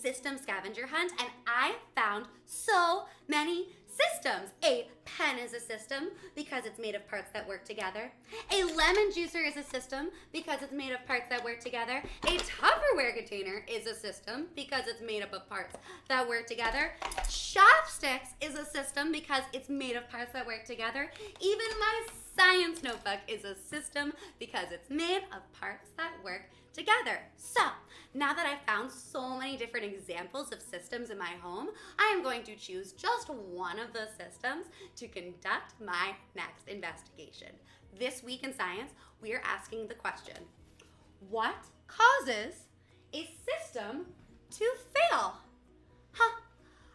system scavenger hunt, and I found so many systems. A pen is a system because it's made of parts that work together. A lemon juicer is a system because it's made of parts that work together. A Tupperware container is a system because it's made up of parts that work together. Chopsticks is a system because it's made of parts that work together. Even my science notebook is a system because it's made of parts that work together. So, now that I've found so many different examples of systems in my home, I am going to choose just one of those systems to conduct my next investigation. This week in science, we are asking the question, what causes a system to fail?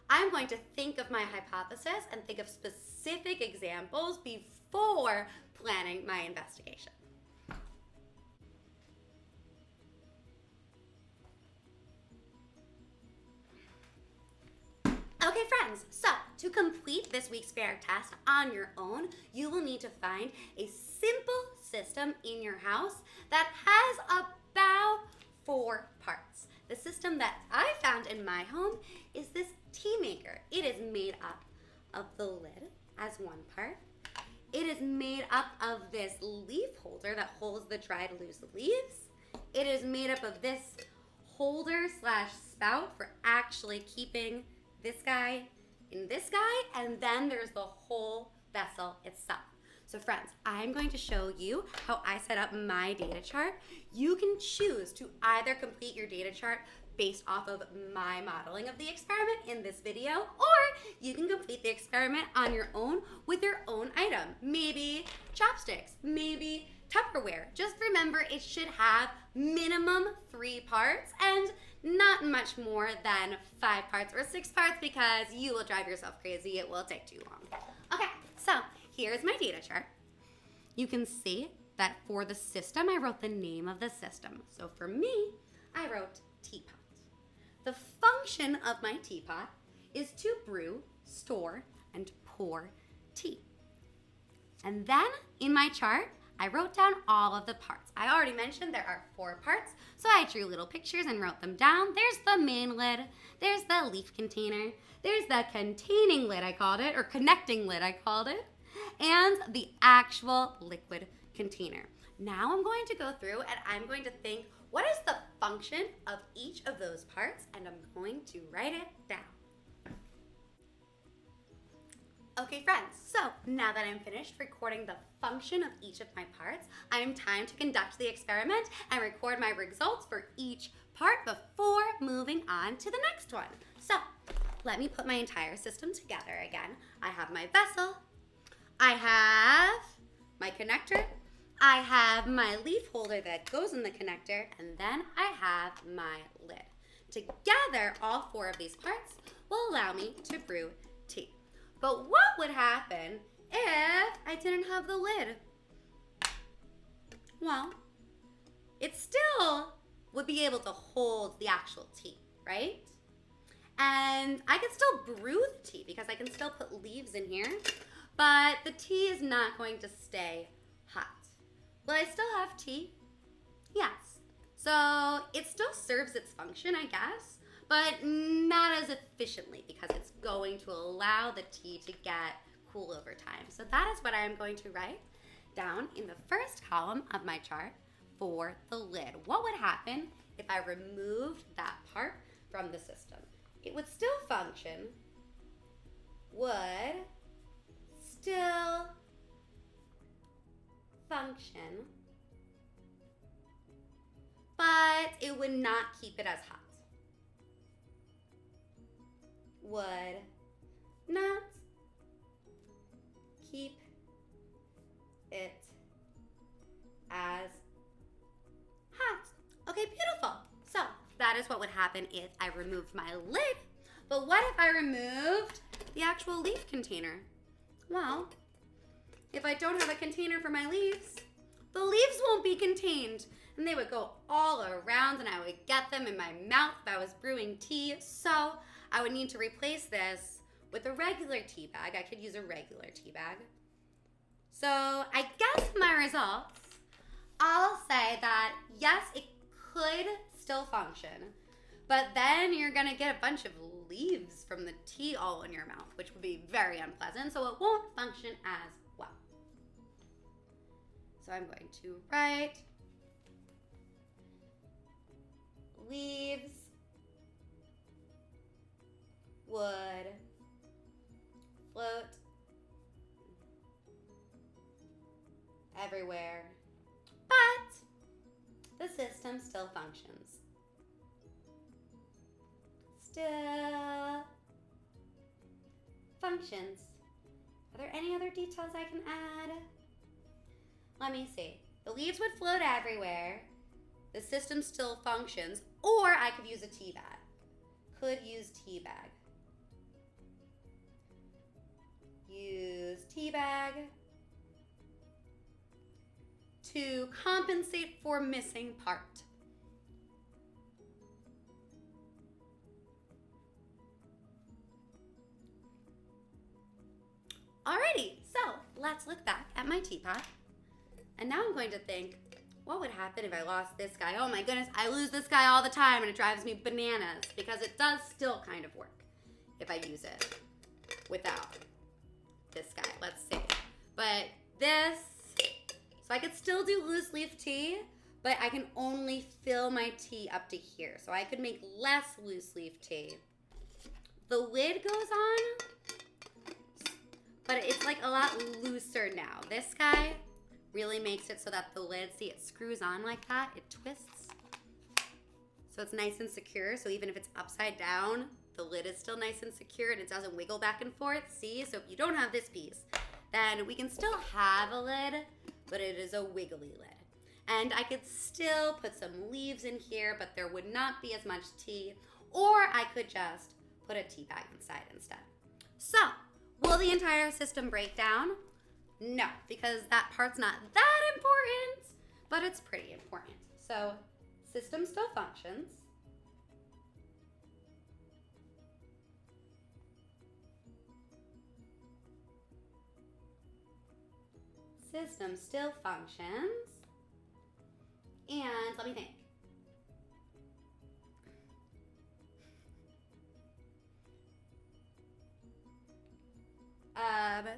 I'm going to think of my hypothesis and think of specific examples before planning my investigation. Okay, friends, so to complete this week's fair test on your own, you will need to find a simple system in your house that has about 4 parts. The system that I found in my home is this tea maker. It is made up of the lid as one part. It is made up of this leaf holder that holds the dried loose leaves. It is made up of this holder slash spout for actually keeping this guy in this guy, and then there's the whole vessel itself. So friends, I'm going to show you how I set up my data chart. You can choose to either complete your data chart based off of my modeling of the experiment in this video, or you can complete the experiment on your own with your own item. Maybe chopsticks, maybe Tupperware. Just remember it should have minimum 3 parts and not much more than 5 parts or 6 parts because you will drive yourself crazy. It will take too long. Okay, so here's my data chart. You can see that for the system, I wrote the name of the system. So for me, I wrote teapot. The function of my teapot is to brew, store, and pour tea. And then in my chart, I wrote down all of the parts. I already mentioned there are 4 parts, so I drew little pictures and wrote them down. There's the main lid, there's the leaf container, there's the containing lid I called it, or connecting lid I called it, and the actual liquid container. Now I'm going to go through and I'm going to think, what is the function of each of those parts? And I'm going to write it down. Okay, friends, so now that I'm finished recording the function of each of my parts, I'm time to conduct the experiment and record my results for each part before moving on to the next one. So let me put my entire system together again. I have my vessel, I have my connector, I have my leaf holder that goes in the connector, and then I have my lid. Together, all 4 of these parts will allow me to brew tea. But what would happen if I didn't have the lid? Well, it still would be able to hold the actual tea, right? And I could still brew the tea because I can still put leaves in here, but the tea is not going to stay hot. Will I still have tea? Yes. So it still serves its function, I guess, but not as efficiently because it's going to allow the tea to get cool over time. So that is what I am going to write down in the first column of my chart for the lid. What would happen if I removed that part from the system? It would still function, but it would not keep it as hot. Would not keep it as hot. Okay, beautiful. So that is what would happen if I removed my lid. But what if I removed the actual leaf container? Well, if I don't have a container for my leaves, the leaves won't be contained. And they would go all around and I would get them in my mouth if I was brewing tea. So I would need to replace this with a regular tea bag. I could use a regular tea bag. So I guess my results, I'll say that yes, it could still function, But then you're going to get a bunch of leaves from the tea all in your mouth, which would be very unpleasant, so it won't function as well. So I'm going to write leaves would float everywhere, but the system still functions. Still functions. Are there any other details I can add? Let me see. The leaves would float everywhere. The system still functions. Or I could use a tea bag. Could use tea bag. Use tea bag to compensate for missing part. Alrighty, so let's look back at my teapot. And now I'm going to think, what would happen if I lost this guy? Oh my goodness, I lose this guy all the time and it drives me bananas because it does still kind of work if I use it without this guy. Let's see. But this, so I could still do loose leaf tea, but I can only fill my tea up to here. So I could make less loose leaf tea. The lid goes on, but it's like a lot looser now. This guy really makes it so that the lid, see, it screws on like that. It twists. So it's nice and secure. So even if it's upside down, the lid is still nice and secure and it doesn't wiggle back and forth. See, so if you don't have this piece, then we can still have a lid, but it is a wiggly lid. And I could still put some leaves in here, but there would not be as much tea. Or I could just put a tea bag inside instead. So, will the entire system break down? No, because that part's not that important, but it's pretty important. So, system still functions. System still functions. And let me think.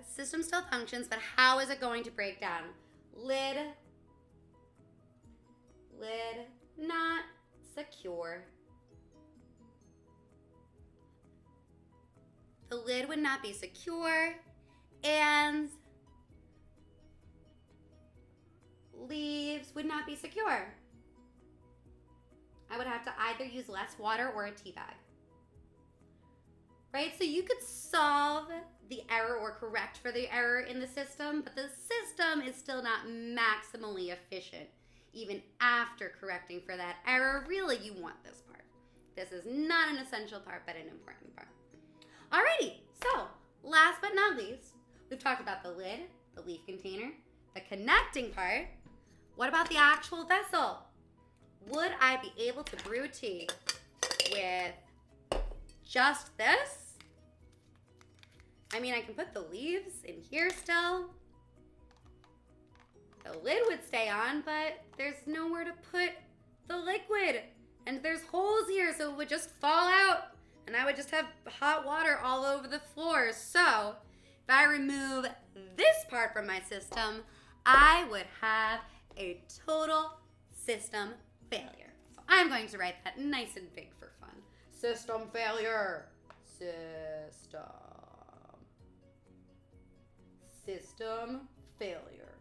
System still functions, but how is it going to break down? Lid not secure. The lid would not be secure, and leaves would not be secure. I would have to either use less water or a tea bag. Right? So you could solve the error or correct for the error in the system, but the system is still not maximally efficient. Even after correcting for that error, really you want this part. This is not an essential part, but an important part. Alrighty, so last but not least, we've talked about the lid, the leaf container, the connecting part. What about the actual vessel? Would I be able to brew tea with just this? I mean, I can put the leaves in here still. The lid would stay on, but there's nowhere to put the liquid. And there's holes here, so it would just fall out. And I would just have hot water all over the floor. So, if I remove this part from my system, I would have a total system failure. So I'm going to write that nice and big for fun. System failure. System failure.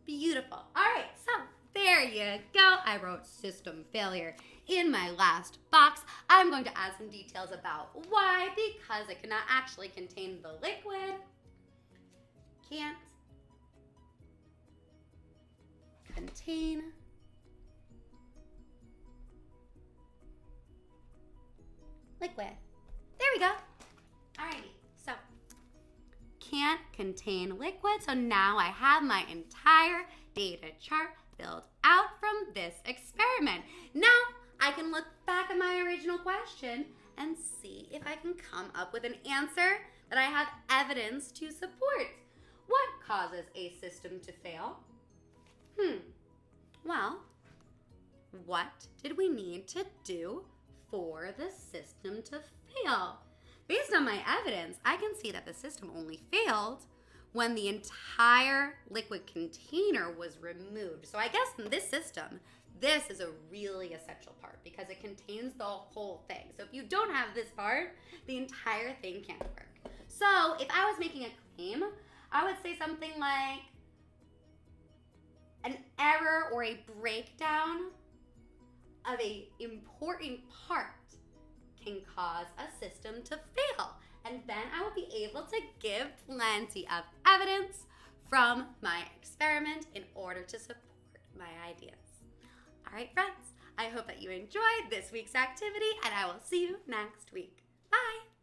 Beautiful. All right, so there you go. I wrote system failure in my last box. I'm going to add some details about why, because it cannot actually contain the liquid. Can't contain liquid. There we go. Alrighty, so can't contain liquid. So now I have my entire data chart filled out from this experiment. Now I can look back at my original question and see if I can come up with an answer that I have evidence to support. What causes a system to fail? Well, what did we need to do for the system to fail? Based on my evidence, I can see that the system only failed when the entire liquid container was removed. So I guess in this system, this is a really essential part because it contains the whole thing. So if you don't have this part, the entire thing can't work. So if I was making a claim, I would say something like an error or a breakdown of an important part can cause a system to fail. And then I will be able to give plenty of evidence from my experiment in order to support my ideas. All right, friends, I hope that you enjoyed this week's activity, and I will see you next week. Bye.